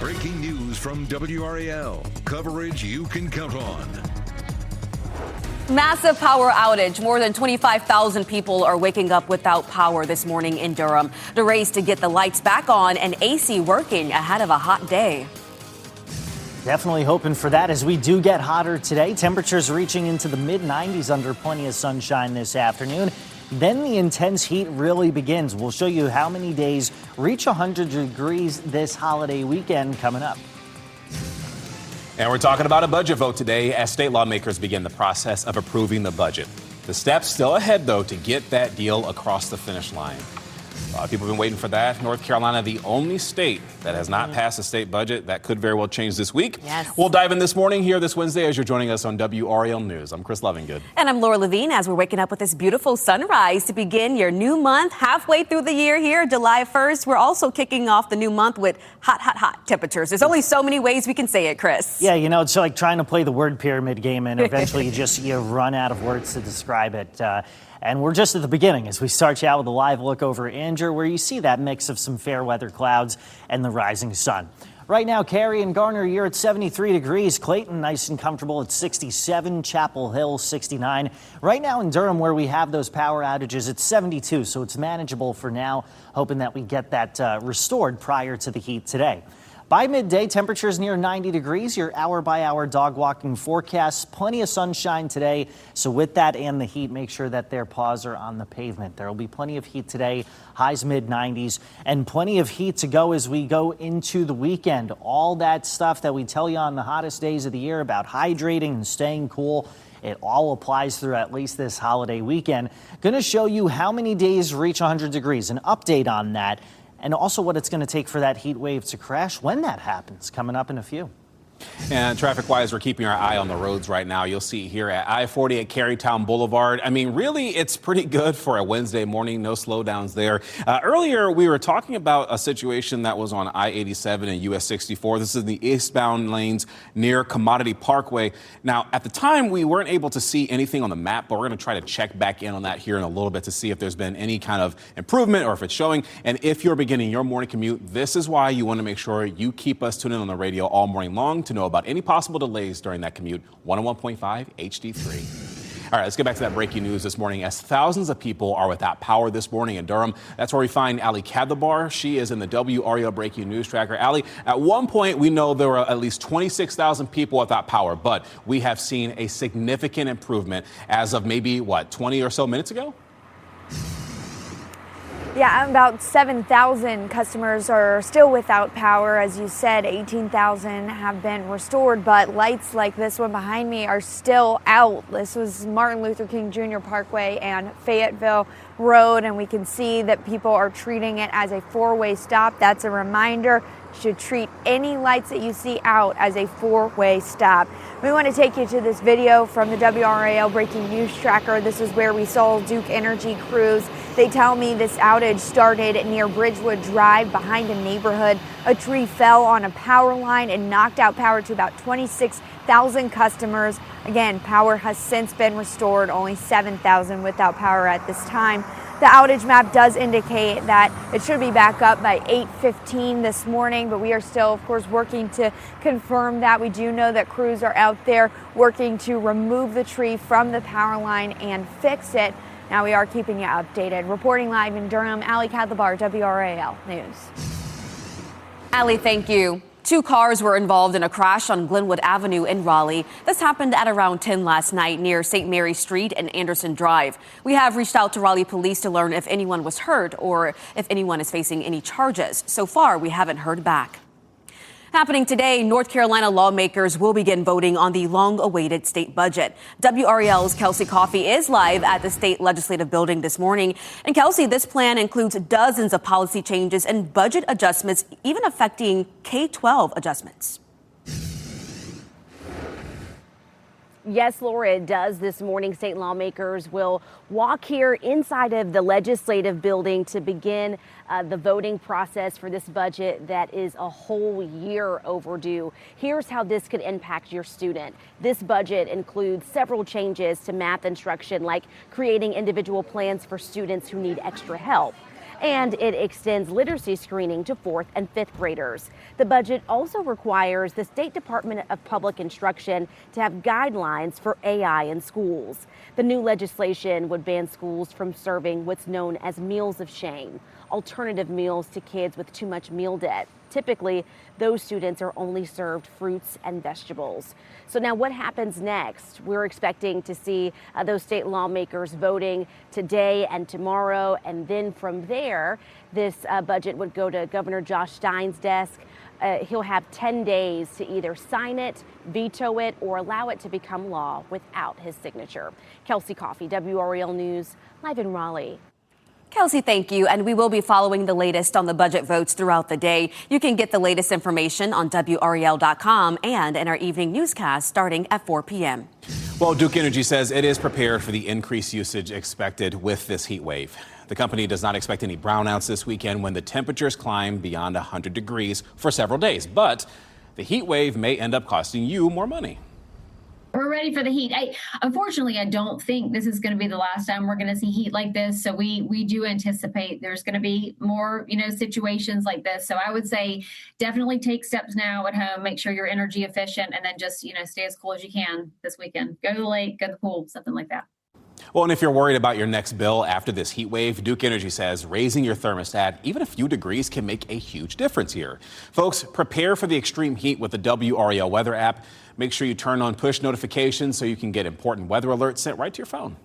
Breaking news from WRAL. Coverage you can count on. Massive power outage. More than 25,000 people are waking up without power this morning in Durham. The race to get the lights back on and AC working ahead of a hot day. Definitely hoping for that as we do get hotter today. Temperatures reaching into the mid-90s under plenty of sunshine this afternoon. Then the intense heat really begins. We'll show you how many days reach 100 degrees this holiday weekend coming up. And we're talking about a budget vote today as state lawmakers begin the process of approving the budget. The steps still ahead, though, to get that deal across the finish line. A lot of people have been waiting for that. North Carolina, the only state that has not passed a state budget. That could very well change this week. Yes. We'll dive in this morning here this Wednesday as you're joining us on WRAL News. I'm Chris Lovingood. And I'm Laura Levine as we're waking up with this beautiful sunrise to begin your new month. Halfway through the year here, July 1st. We're also kicking off the new month with hot temperatures. There's only so many ways we can say it, Chris. Yeah, you know, it's like trying to play the word pyramid game and eventually you run out of words to describe it. And we're just at the beginning as we start you out with a live look over Andrew, where you see that mix of some fair weather clouds and the rising sun. Right now, Cary and Garner, you're at 73 degrees. Clayton, nice and comfortable at 67. Chapel Hill, 69. Right now in Durham, where we have those power outages, it's 72, so it's manageable for now, hoping that we get that restored prior to the heat today. By midday, temperatures near 90 degrees. Your hour-by-hour dog walking forecast. Plenty of sunshine today. So with that and the heat, make sure that their paws are on the pavement. There will be plenty of heat today, highs mid-90s, and plenty of heat to go as we go into the weekend. All that stuff that we tell you on the hottest days of the year about hydrating and staying cool, it all applies through at least this holiday weekend. Going to show you how many days reach 100 degrees. An update on that. And also what it's going to take for that heat wave to crash when that happens, coming up in a few. And traffic-wise, we're keeping our eye on the roads right now. You'll see here at I-40 at Carytown Boulevard. I mean, really, it's pretty good for a Wednesday morning. No slowdowns there. Earlier, we were talking about a situation that was on I-87 and US 64. This is the eastbound lanes near Commodity Parkway. Now, at the time, we weren't able to see anything on the map, but we're going to try to check back in on that here in a little bit to see if there's been any kind of improvement or if it's showing. And if you're beginning your morning commute, this is why you want to make sure you keep us tuned in on the radio all morning long to know about any possible delays during that commute. 101.5 HD3. All right, let's get back to that breaking news this morning as thousands of people are without power this morning in Durham. That's where we find Ali Kadlabar. She is in the WRAL breaking news tracker. Ali, at one point we know there were at least 26,000 people without power, but we have seen a significant improvement as of maybe, 20 or so minutes ago? Yeah, about 7,000 customers are still without power. As you said, 18,000 have been restored, but lights like this one behind me are still out. This was Martin Luther King Jr. Parkway and Fayetteville Road, and we can see that people are treating it as a four-way stop. That's a reminder. You should treat any lights that you see out as a four-way stop. We want to take you to this video from the WRAL breaking news tracker. This is where we saw Duke Energy crews. They tell me this outage started near Bridgewood Drive behind a neighborhood. A tree fell on a power line and knocked out power to about 26,000 customers. Again, power has since been restored, only 7,000 without power at this time. The outage map does indicate that it should be back up by 8:15 this morning, but we are still, of course, working to confirm that. We do know that crews are out there working to remove the tree from the power line and fix it. Now we are keeping you updated. Reporting live in Durham, Ali Kadlabar, WRAL News. Ali, thank you. 2 cars were involved in a crash on Glenwood Avenue in Raleigh. This happened at around 10 last night near St. Mary Street and Anderson Drive. We have reached out to Raleigh police to learn if anyone was hurt or if anyone is facing any charges. So far, we haven't heard back. Happening today, North Carolina lawmakers will begin voting on the long-awaited state budget. WRAL's Kelsey Coffey is live at the state legislative building this morning. And Kelsey, this plan includes dozens of policy changes and budget adjustments, even affecting K-12 adjustments. Yes, Laura, it does. This morning, state lawmakers will walk here inside of the legislative building to begin the voting process for this budget that is a whole year overdue. Here's how this could impact your student. This budget includes several changes to math instruction, like creating individual plans for students who need extra help. and it extends literacy screening to 4th and 5th graders. The budget also requires the State Department of Public Instruction to have guidelines for AI in schools. The new legislation would ban schools from serving what's known as meals of shame, alternative meals to kids with too much meal debt. Typically, those students are only served fruits and vegetables. So now what happens next? We're expecting to see those state lawmakers voting today and tomorrow. And then from there, this budget would go to Governor Josh Stein's desk. He'll have 10 days to either sign it, veto it, or allow it to become law without his signature. Kelsey Coffey, WRAL News, live in Raleigh. Kelsey, thank you. And we will be following the latest on the budget votes throughout the day. You can get the latest information on WRAL.com and in our evening newscast starting at 4 p.m. Well, Duke Energy says it is prepared for the increased usage expected with this heat wave. The company does not expect any brownouts this weekend when the temperatures climb beyond 100 degrees for several days. But the heat wave may end up costing you more money. We're ready for the heat. Unfortunately, I don't think this is going to be the last time we're going to see heat like this. So we do anticipate there's going to be more, situations like this. So I would say definitely take steps now at home, make sure you're energy efficient, and then just, stay as cool as you can this weekend. Go to the lake, go to the pool, something like that. Well, and if you're worried about your next bill after this heat wave, Duke Energy says raising your thermostat even a few degrees can make a huge difference here. Folks, prepare for the extreme heat with the WRAL weather app. Make sure you turn on push notifications so you can get important weather alerts sent right to your phone.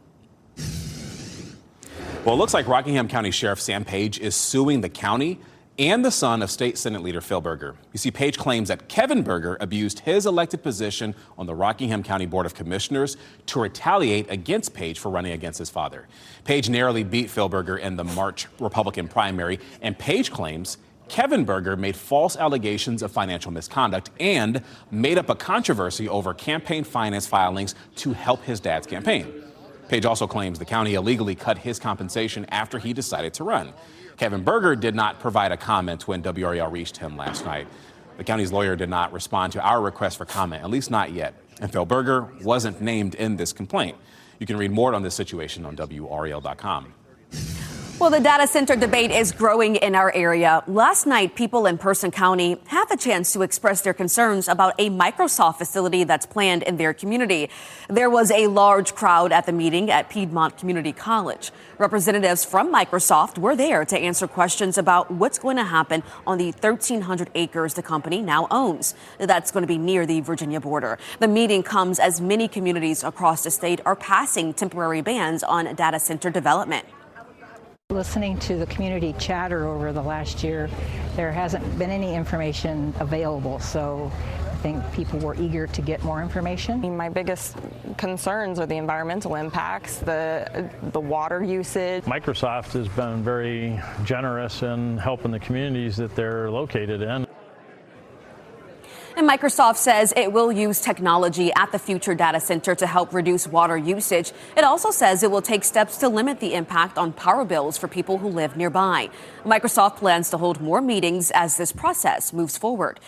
Well, it looks like Rockingham County Sheriff Sam Page is suing the county and the son of State Senate Leader Phil Berger. You see, Page claims that Kevin Berger abused his elected position on the Rockingham County Board of Commissioners to retaliate against Page for running against his father. Page narrowly beat Phil Berger in the March Republican primary, and Page claims Kevin Berger made false allegations of financial misconduct and made up a controversy over campaign finance filings to help his dad's campaign. Page also claims the county illegally cut his compensation after he decided to run. Kevin Berger did not provide a comment when WRAL reached him last night. The county's lawyer did not respond to our request for comment, at least not yet. And Phil Berger wasn't named in this complaint. You can read more on this situation on WRAL.com. Well, the data center debate is growing in our area. Last night, people in Person County had the chance to express their concerns about a Microsoft facility that's planned in their community. There was a large crowd at the meeting at Piedmont Community College. Representatives from Microsoft were there to answer questions about what's going to happen on the 1,300 acres the company now owns. That's going to be near the Virginia border. The meeting comes as many communities across the state are passing temporary bans on data center development. Listening to the community chatter over the last year, there hasn't been any information available, so I think people were eager to get more information. My biggest concerns are the environmental impacts, the water usage. Microsoft has been very generous in helping the communities that they're located in. And Microsoft says it will use technology at the future data center to help reduce water usage. It also says it will take steps to limit the impact on power bills for people who live nearby. Microsoft plans to hold more meetings as this process moves forward.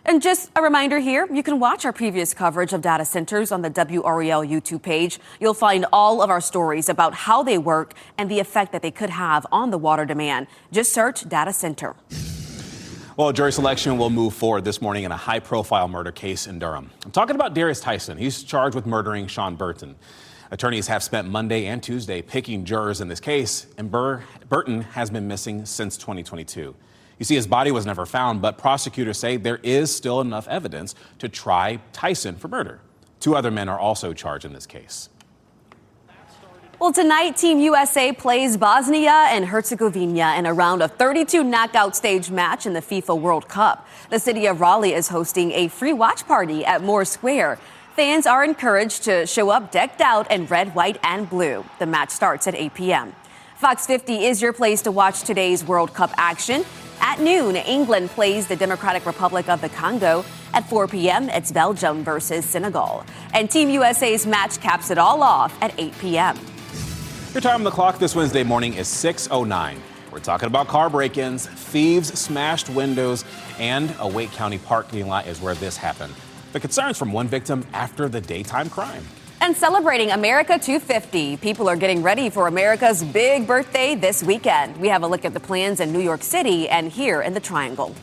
And just a reminder here, you can watch our previous coverage of data centers on the WRAL YouTube page. You'll find all of our stories about how they work and the effect that they could have on the water demand. Just search data center. Well, jury selection will move forward this morning in a high-profile murder case in Durham. I'm talking about Darius Tyson. He's charged with murdering Sean Burton. Attorneys have spent Monday and Tuesday picking jurors in this case, and Burton has been missing since 2022. You see, his body was never found, but prosecutors say there is still enough evidence to try Tyson for murder. 2 other men are also charged in this case. Well, tonight, Team USA plays Bosnia and Herzegovina in a round of 32 knockout stage match in the FIFA World Cup. The city of Raleigh is hosting a free watch party at Moore Square. Fans are encouraged to show up decked out in red, white, and blue. The match starts at 8 p.m. Fox 50 is your place to watch today's World Cup action. At noon, England plays the Democratic Republic of the Congo. At 4 p.m., it's Belgium versus Senegal. And Team USA's match caps it all off at 8 p.m. Your time on the clock this Wednesday morning is 6:09. We're talking about car break-ins, thieves smashed windows, and a Wake County parking lot is where this happened. The concerns from one victim after the daytime crime. And celebrating America 250, people are getting ready for America's big birthday this weekend. We have a look at the plans in New York City and here in the Triangle.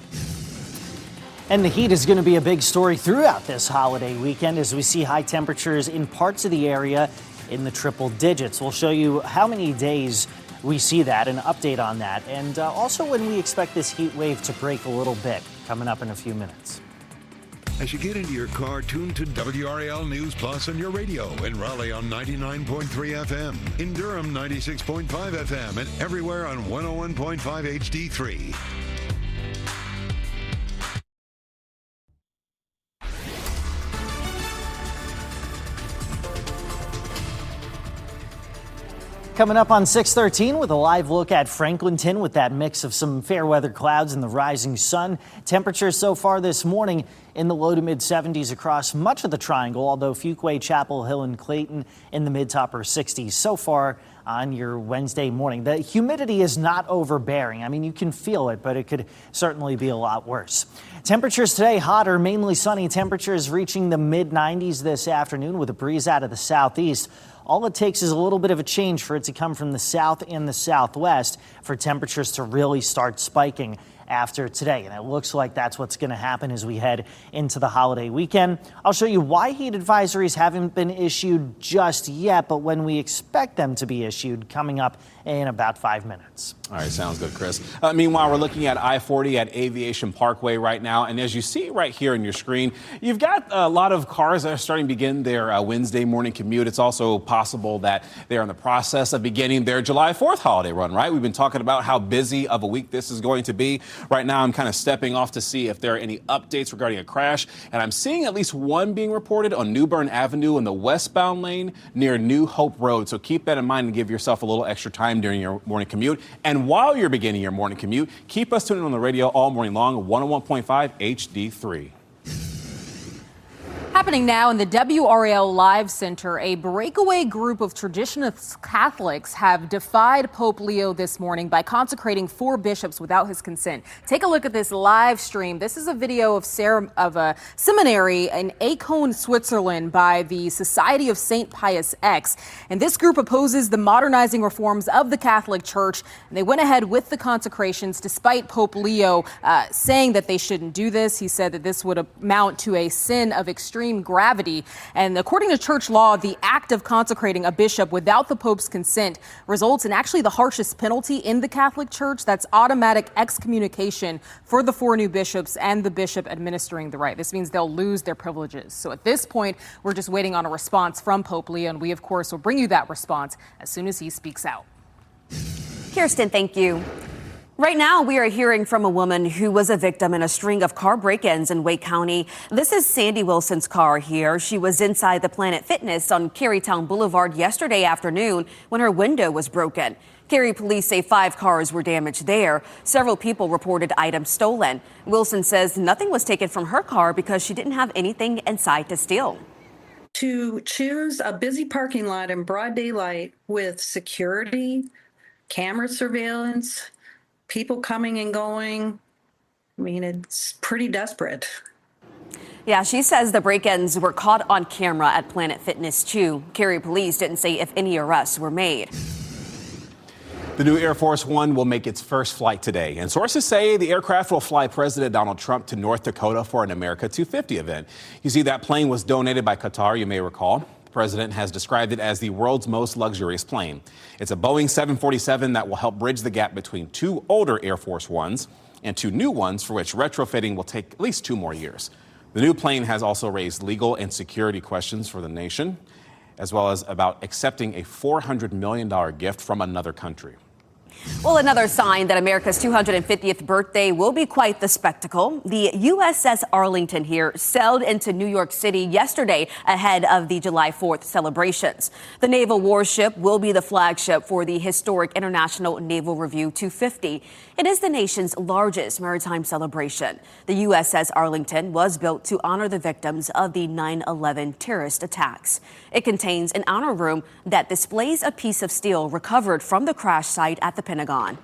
And the heat is going to be a big story throughout this holiday weekend as we see high temperatures in parts of the area in the triple digits. We'll show you how many days we see that, an update on that, and also when we expect this heat wave to break a little bit, coming up in a few minutes. As you get into your car, tune to WRAL News Plus on your radio. In Raleigh on 99.3 FM. In Durham, 96.5 FM. And everywhere on 101.5 HD3. Coming up on 6:13 with a live look at Franklinton with that mix of some fair weather clouds and the rising sun. Temperatures so far this morning in the low to mid 70s across much of the Triangle, although Fuquay, Chapel Hill, and Clayton in the mid to upper 60s so far on your Wednesday morning. The humidity is not overbearing. I mean, you can feel it, but it could certainly be a lot worse. Temperatures today hotter, mainly sunny temperatures reaching the mid 90s this afternoon with a breeze out of the southeast. All it takes is a little bit of a change for it to come from the south and the southwest for temperatures to really start spiking after today. And it looks like that's what's going to happen as we head into the holiday weekend. I'll show you why heat advisories haven't been issued just yet, but when we expect them to be issued coming up in about 5 minutes. All right, sounds good, Chris. Meanwhile, we're looking at I-40 at Aviation Parkway right now. And as you see right here on your screen, you've got a lot of cars that are starting to begin their Wednesday morning commute. It's also possible that they're in the process of beginning their July 4th holiday run, right? We've been talking about how busy of a week this is going to be. Right now, I'm kind of stepping off to see if there are any updates regarding a crash. And I'm seeing at least one being reported on New Bern Avenue in the westbound lane near New Hope Road. So keep that in mind and give yourself a little extra time during your morning commute. And while you're beginning your morning commute, keep us tuned in on the radio all morning long, 101.5 HD3. Happening now in the WRAL Live Center, a breakaway group of traditionalist Catholics have defied Pope Leo this morning by consecrating 4 bishops without his consent. Take a look at this live stream. This is a video of a seminary in Aachen, Switzerland by the Society of St. Pius X. And this group opposes the modernizing reforms of the Catholic Church. And they went ahead with the consecrations despite Pope Leo saying that they shouldn't do this. He said that this would amount to a sin of extreme gravity. And according to church law, the act of consecrating a bishop without the Pope's consent results in actually the harshest penalty in the Catholic Church. That's automatic excommunication for the 4 new bishops and the bishop administering the rite. This means they'll lose their privileges. So at this point, we're just waiting on a response from Pope Leo, and we, of course, will bring you that response as soon as he speaks out. Kirsten, thank you. Right now, we are hearing from a woman who was a victim in a string of car break-ins in Wake County. This is Sandy Wilson's car here. She was inside the Planet Fitness on Carytown Boulevard yesterday afternoon when her window was broken. Cary police say 5 cars were damaged there. Several people reported items stolen. Wilson says nothing was taken from her car because she didn't have anything inside to steal. To choose a busy parking lot in broad daylight with security, camera surveillance, people coming and going, I mean, it's pretty desperate. Yeah, she says the break-ins were caught on camera at Planet Fitness too. Cary police didn't say if any arrests were made. The new Air Force One will make its first flight today, and sources say the aircraft will fly President Donald Trump to North Dakota for an America 250 event. You see, that plane was donated by Qatar, you may recall. The president has described it as the world's most luxurious plane. It's a Boeing 747 that will help bridge the gap between 2 older Air Force Ones and 2 new ones for which retrofitting will take at least 2 more years. The new plane has also raised legal and security questions for the nation, as well as about accepting a $400 million gift from another country. Well, another sign that America's 250th birthday will be quite the spectacle. The USS Arlington here sailed into New York City yesterday ahead of the July 4th celebrations. The naval warship will be the flagship for the historic International Naval Review 250. It is the nation's largest maritime celebration. The USS Arlington was built to honor the victims of the 9/11 terrorist attacks. It contains an honor room that displays a piece of steel recovered from the crash site at the Pentagon.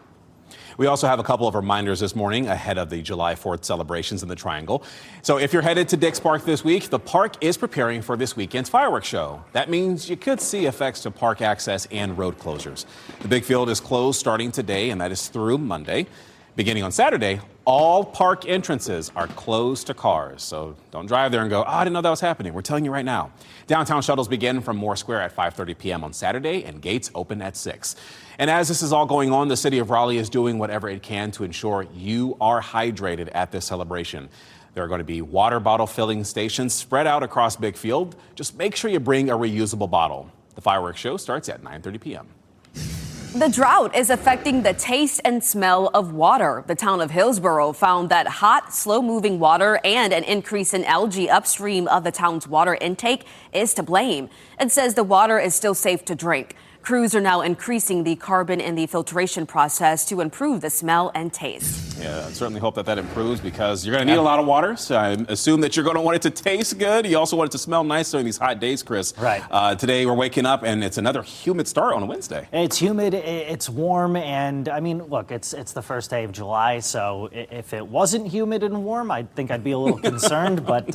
We also have a couple of reminders this morning ahead of the July 4th celebrations in the Triangle. So if you're headed to Dick's Park this week, the park is preparing for this weekend's fireworks show. That means you could see effects to park access and road closures. The big field is closed starting today, and that is through Monday. Beginning on Saturday, all park entrances are closed to cars. So don't drive there and go, I didn't know that was happening. We're telling you right now. Downtown shuttles begin from Moore Square at 5:30 p.m. on Saturday, and gates open at 6. And as this is all going on, the city of Raleigh is doing whatever it can to ensure you are hydrated at this celebration. There are going to be water bottle filling stations spread out across Big Field. Just make sure you bring a reusable bottle. The fireworks show starts at 9:30 p.m. The drought is affecting the taste and smell of water. The town of Hillsborough found that hot, slow-moving water and an increase in algae upstream of the town's water intake is to blame. It says the water is still safe to drink. Crews are now increasing the carbon in the filtration process to improve the smell and taste. Yeah, I certainly hope that improves because you're going to need a lot of water. So I assume that you're going to want it to taste good. You also want it to smell nice during these hot days, Chris. Right. Today we're waking up and it's another humid start on a Wednesday. It's humid, it's warm, and I mean, look, it's the first day of July, so if it wasn't humid and warm, I think I'd be a little concerned. But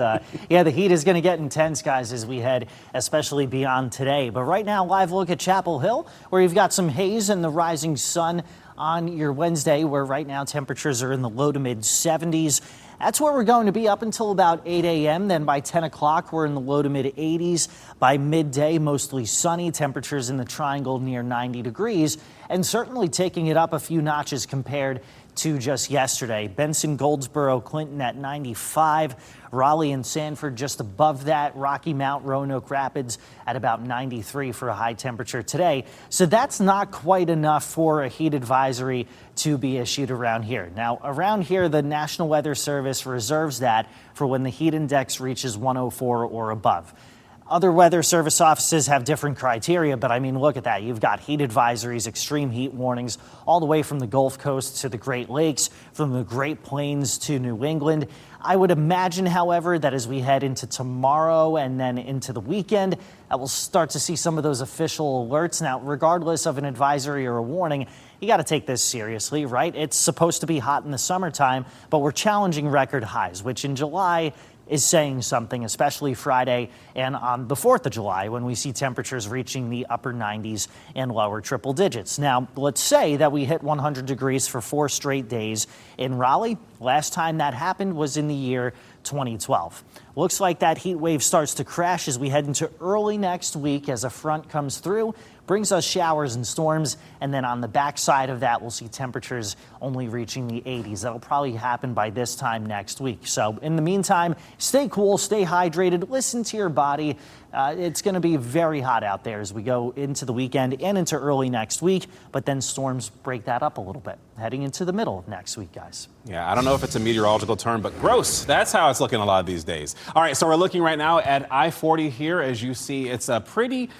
yeah, the heat is going to get intense, guys, as we head, especially beyond today. But right now, live look at Chapel Hill, where you've got some haze and the rising sun on your Wednesday, where right now temperatures are in the low to mid 70s. That's where we're going to be up until about 8 a.m. Then by 10 o'clock, we're in the low to mid 80s. By midday, mostly sunny. Temperatures in the Triangle near 90 degrees, and certainly taking it up a few notches compared to just yesterday. Benson, Goldsboro, Clinton at 95. Raleigh and Sanford just above that. Rocky Mount, Roanoke Rapids at about 93 for a high temperature today. So that's not quite enough for a heat advisory to be issued around here. Now, around here, the National Weather Service reserves that for when the heat index reaches 104 or above. Other weather service offices have different criteria, but I mean, look at that. You've got heat advisories, extreme heat warnings, all the way from the Gulf Coast to the Great Lakes, from the Great Plains to New England. I would imagine, however, that as we head into tomorrow and then into the weekend, that we'll start to see some of those official alerts. Now, regardless of an advisory or a warning, you got to take this seriously, right? It's supposed to be hot in the summertime, but we're challenging record highs, which in July is saying something, especially Friday and on the 4th of July, when we see temperatures reaching the upper 90s and lower triple digits. Now, let's say that we hit 100 degrees for 4 straight days in Raleigh. Last time that happened was in the year 2012. Looks like that heat wave starts to crash as we head into early next week as a front comes through, brings us showers and storms, and then on the backside of that, we'll see temperatures only reaching the 80s. That'll probably happen by this time next week. So in the meantime, stay cool, stay hydrated, listen to your body. It's going to be very hot out there as we go into the weekend and into early next week, but then storms break that up a little bit heading into the middle of next week, guys. Yeah, I don't know if it's a meteorological term, but gross. That's how it's looking a lot of these days. All right, so we're looking right now at I-40 here. As you see, it's a pretty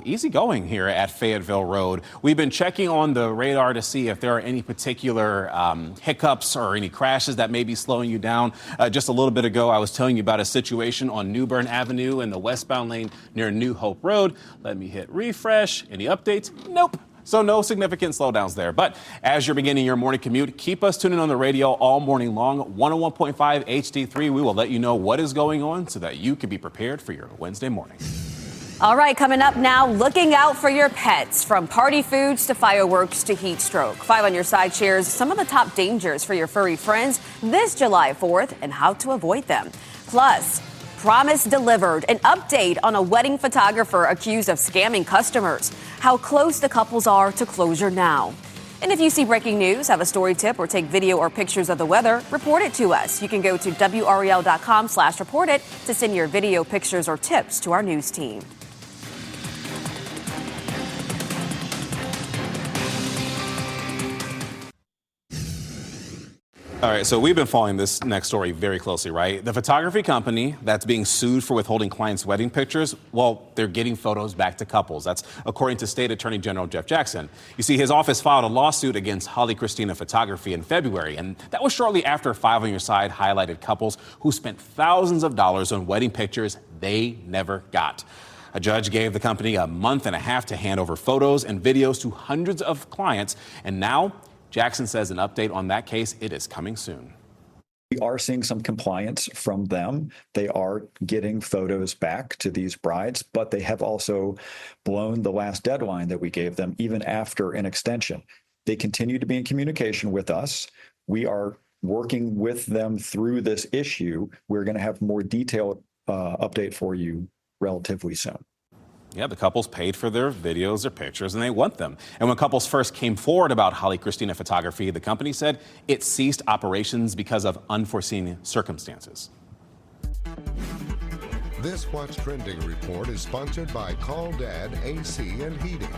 easy going here at Fayetteville Road. We've been checking on the radar to see if there are any particular hiccups or any crashes that may be slowing you down. Just a little bit ago, I was telling you about a situation on New Bern Avenue in the westbound lane near New Hope Road. Let me hit refresh. Any updates? Nope. So no significant slowdowns there. But as you're beginning your morning commute, keep us tuned in on the radio all morning long. 101.5 HD3. We will let you know what is going on so that you can be prepared for your Wednesday morning. All right, coming up now, looking out for your pets. From party foods to fireworks to heat stroke. 5 on your side shares some of the top dangers for your furry friends this July 4th and how to avoid them. Plus, promise delivered, an update on a wedding photographer accused of scamming customers. How close the couples are to closure now. And if you see breaking news, have a story tip, or take video or pictures of the weather, report it to us. You can go to WRAL.com/report it to send your video, pictures, or tips to our news team. All right, so we've been following this next story very closely, right? The photography company that's being sued for withholding clients' wedding pictures, well, they're getting photos back to couples. That's according to State Attorney General Jeff Jackson. You see, his office filed a lawsuit against Holly Christina Photography in February, and that was shortly after 5 on Your Side highlighted couples who spent thousands of dollars on wedding pictures they never got. A judge gave the company a month and a half to hand over photos and videos to hundreds of clients, and now Jackson says an update on that case, it is coming soon. We are seeing some compliance from them. They are getting photos back to these brides, but they have also blown the last deadline that we gave them, even after an extension. They continue to be in communication with us. We are working with them through this issue. We're going to have more detailed update for you relatively soon. Yeah, the couples paid for their videos, their pictures, and they want them. And when couples first came forward about Holly Christina Photography, the company said it ceased operations because of unforeseen circumstances. This What's Trending report is sponsored by Call Dad AC and Heating.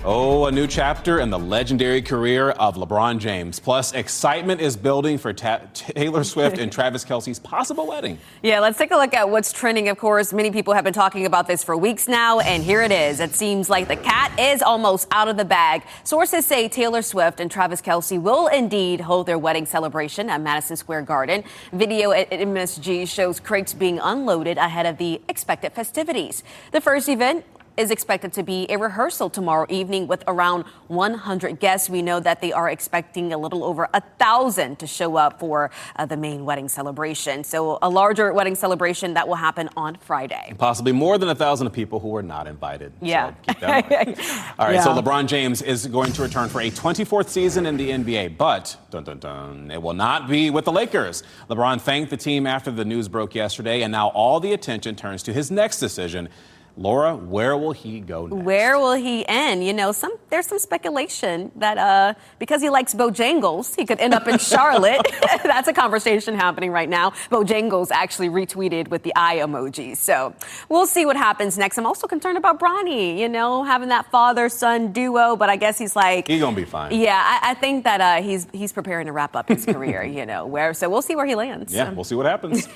Oh, a new chapter in the legendary career of LeBron James. Plus, excitement is building for Taylor Swift and Travis Kelce's possible wedding. Yeah, let's take a look at what's trending. Of course, many people have been talking about this for weeks now, and here it is. It seems like the cat is almost out of the bag. Sources say Taylor Swift and Travis Kelce will indeed hold their wedding celebration at Madison Square Garden. Video at MSG shows crates being unloaded ahead of the expected festivities. The first event is expected to be a rehearsal tomorrow evening with around 100 guests. We know that they are expecting a little over 1,000 to show up for the main wedding celebration. So a larger wedding celebration that will happen on Friday. Possibly more than 1,000 people who were not invited. Yeah. So keep that in mind. All right, Yeah. so LeBron James is going to return for a 24th season in the NBA, but it will not be with the Lakers. LeBron thanked the team after the news broke yesterday, and now all the attention turns to his next decision. Laura, where will he go next? Where will he end? You know, there's some speculation that because he likes Bojangles, he could end up in Charlotte. That's a conversation happening right now. Bojangles actually retweeted with the eye emoji. So we'll see what happens next. I'm also concerned about Bronny, you know, having that father-son duo, but I guess he's like... He's going to be fine. Yeah, I think that he's preparing to wrap up his career, you know, so we'll see where he lands. Yeah, we'll see what happens.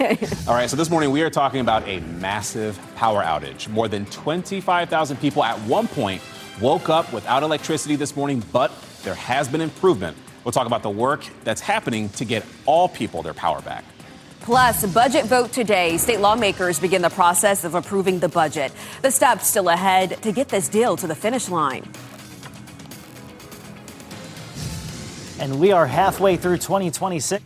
All right, so this morning we are talking about a massive power outage. More than 25,000 people at one point woke up without electricity this morning, but there has been improvement. We'll talk about the work that's happening to get all people their power back. Plus, budget vote today. State lawmakers begin the process of approving the budget. The steps still ahead to get this deal to the finish line. And we are halfway through 2026.